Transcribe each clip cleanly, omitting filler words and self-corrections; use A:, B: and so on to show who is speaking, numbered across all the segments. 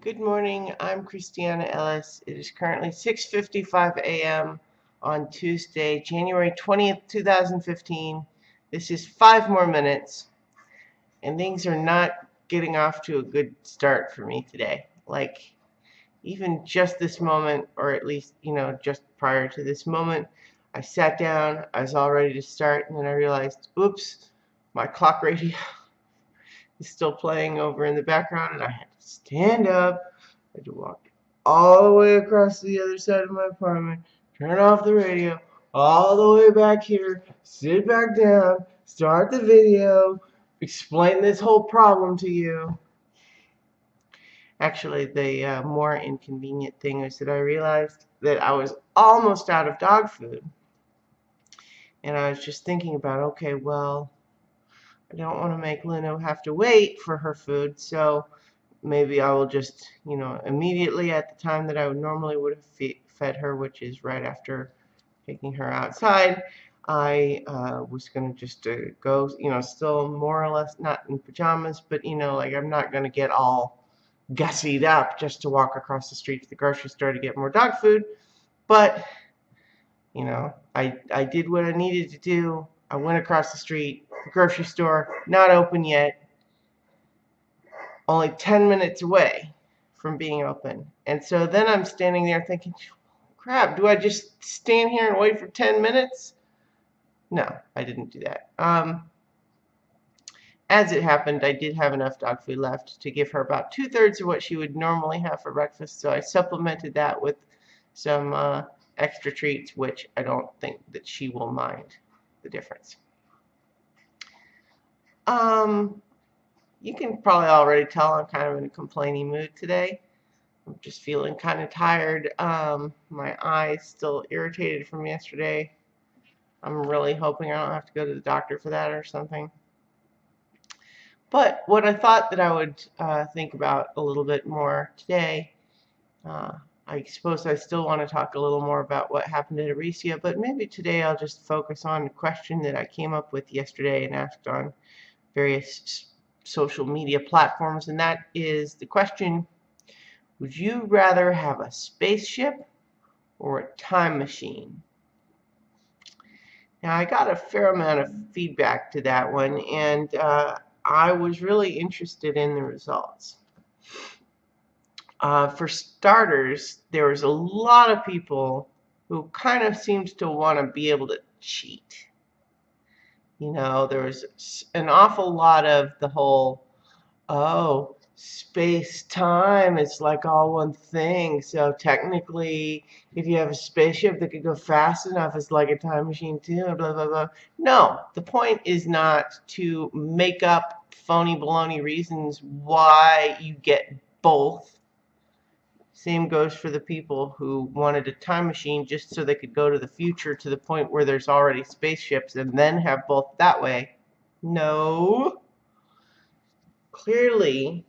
A: Good morning, I'm Christiana Ellis. It is currently 6:55 a.m. on Tuesday, January 20th, 2015. This is 5 more minutes, and things are not getting off to a good start for me today. Like, even just this moment, or at least, just prior to this moment, I sat down, I was all ready to start, and then I realized, oops, my clock radio is still playing over in the background, and I had to stand up. I had to walk all the way across the other side of my apartment, turn off the radio, all the way back here, sit back down, start the video, explain this whole problem to you. Actually, the more inconvenient thing is that I realized that I was almost out of dog food. And I was just thinking about, okay, well, I don't want to make Lino have to wait for her food, so maybe I will just, immediately at the time that I normally would have fed her, which is right after taking her outside, I was going to just go, still more or less not in pajamas, but, like I'm not going to get all gussied up just to walk across the street to the grocery store to get more dog food. But, I did what I needed to do. I went across the street, the grocery store, not open yet, only 10 minutes away from being open. And so then I'm standing there thinking, crap, do I just stand here and wait for 10 minutes? No, I didn't do that. As it happened, I did have enough dog food left to give her about 2/3 of what she would normally have for breakfast, so I supplemented that with some extra treats, which I don't think that she will mind the difference. You can probably already tell I'm kind of in a complaining mood today. I'm just feeling kind of tired. My eye's still irritated from yesterday. I'm really hoping I don't have to go to the doctor for that or something. But what I thought that I would think about a little bit more today, I suppose I still want to talk a little more about what happened at Aricia, but maybe today I'll just focus on a question that I came up with yesterday and asked on various social media platforms, and that is the question, would you rather have a spaceship or a time machine? Now, I got a fair amount of feedback to that one, and I was really interested in the results. For starters, there was a lot of people who kind of seemed to want to be able to cheat. There was an awful lot of the whole, oh, space-time is like all one thing, so technically if you have a spaceship that could go fast enough, it's like a time machine too, and blah, blah, blah. No, the point is not to make up phony baloney reasons why you get both. Same goes for the people who wanted a time machine just so they could go to the future to the point where there's already spaceships and then have both that way. No. Clearly,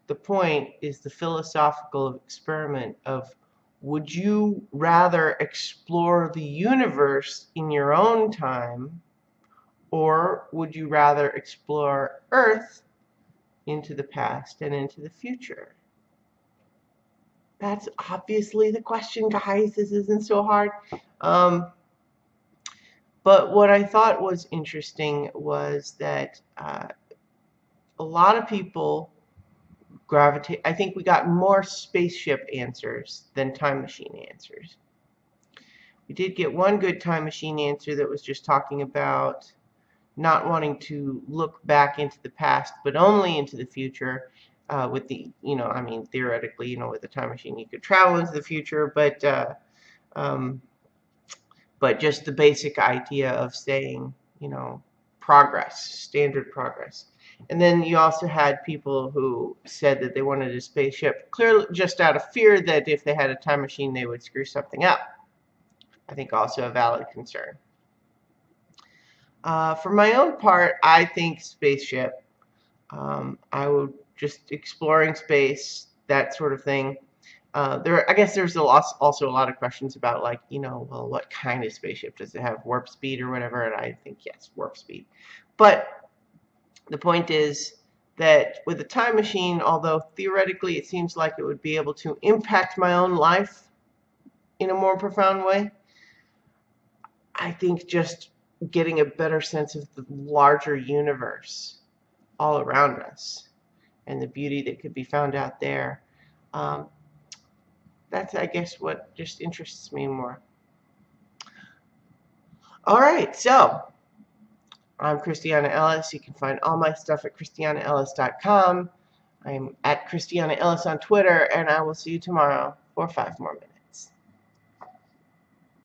A: the point is the philosophical experiment of, would you rather explore the universe in your own time, or would you rather explore Earth into the past and into the future? That's obviously the question, guys. This isn't so hard. But what I thought was interesting was that a lot of people gravitate. I think we got more spaceship answers than time machine answers. We did get one good time machine answer that was just talking about not wanting to look back into the past, but only into the future. With the, I mean, theoretically, with the time machine, you could travel into the future, but just the basic idea of saying, progress, standard progress. And then you also had people who said that they wanted a spaceship, clearly just out of fear that if they had a time machine, they would screw something up. I think also a valid concern. For my own part, I think spaceship. I would just exploring space, that sort of thing. I guess there's also a lot of questions about, like, well, what kind of spaceship? Does it have warp speed or whatever? And I think yes, warp speed. But the point is, that with a time machine, although theoretically it seems like it would be able to impact my own life in a more profound way, I think just getting a better sense of the larger universe all around us and the beauty that could be found out there, that's, I guess, what just interests me more. All right, so I'm Christiana Ellis. You can find all my stuff at christianaellis.com. I'm at Christiana Ellis on Twitter, and I will see you tomorrow for 5 more minutes.